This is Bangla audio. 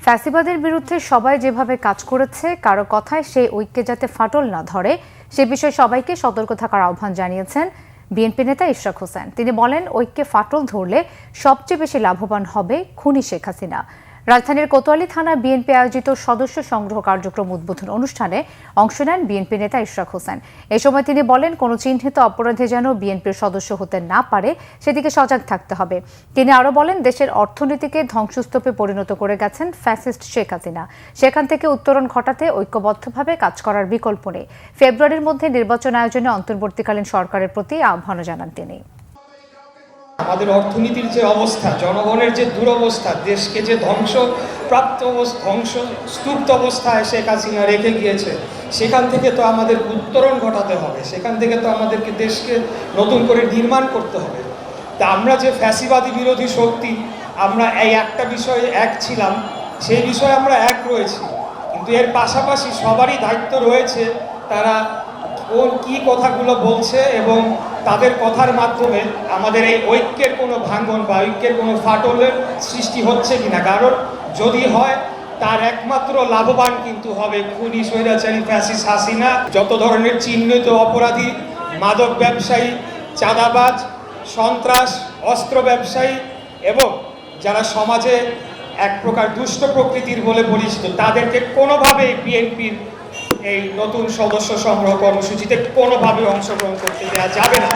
ফ্যাসিবাদের বিরুদ্ধে সবাই যেভাবে কাজ করেছে কারো কথায় সেই ঐক্যে যাতে ফাটল না ধরে সে বিষয়ে সবাইকে সতর্ক থাকার আহ্বান জানিয়েছেন বিএনপি নেতা ইশরাক হোসেন। তিনি বলেন, ঐক্যে ফাটল ধরলে সবচেয়ে বেশি লাভবান হবে খুনি শেখ হাসিনা। রাজধানীর কোতোয়ালি থানা বিএনপি আয়োজিত সদস্য সংগ্রহ কার্যক্রম উদ্বোধন অনুষ্ঠানে অংশ নেন বিএনপি নেতা ইশরাক হোসেন। এ সময় তিনি বলেন, কোনো চিহ্নিত অপরাধী যেন বিএনপির সদস্য হতে না পারে সেদিকে সজাগ থাকতে হবে। তিনি আরও বলেন, দেশের অর্থনীতিকে ধ্বংসস্তূপে পরিণত করে গেছেন ফ্যাসিস্ট শেখ হাসিনা। সেখান থেকে উত্তরণ ঘটাতে ঐক্যবদ্ধভাবে কাজ করার বিকল্প নেই। ফেব্রুয়ারির মধ্যে নির্বাচন আয়োজনে অন্তর্বর্তীকালীন সরকারের প্রতি আহ্বানও জানান তিনি। আমাদের অর্থনীতির যে অবস্থা, জনগণের যে দুরবস্থা, দেশকে যে স্তূপ্ত অবস্থায় শেখ হাসিনা রেখে গিয়েছে, সেখান থেকে তো আমাদের উত্তরণ ঘটাতে হবে। সেখান থেকে তো আমাদেরকে দেশকে নতুন করে নির্মাণ করতে হবে। তা আমরা যে ফ্যাসিবাদী বিরোধী শক্তি, আমরা এই একটা বিষয়ে এক ছিলাম, সেই বিষয়ে আমরা এক রয়েছি। কিন্তু এর পাশাপাশি সবারই দায়িত্ব রয়েছে তারা কোন কী কথাগুলো বলছে এবং তাদের কথার মাধ্যমে আমাদের এই ঐক্যের কোনো ভাঙন বা ঐক্যের কোনো ফাটলের সৃষ্টি হচ্ছে কিনা। কারণ যদি হয় তার একমাত্র লাভবান কিন্তু হবে খুনি স্বৈরাচারী ফ্যাসিস্ট হাসিনা। যত ধরনের চিহ্নিত অপরাধী, মাদক ব্যবসায়ী, চাঁদাবাজ, সন্ত্রাস, অস্ত্র ব্যবসায়ী এবং যারা সমাজে এক প্রকার দুষ্ট প্রকৃতির বলে পরিচিত, তাদেরকে কোনোভাবেই বিএনপির এই নতুন সদস্য সংগ্রহ কর্মসূচিতে কোনোভাবে অংশগ্রহণ করতে দেওয়া যাবে না।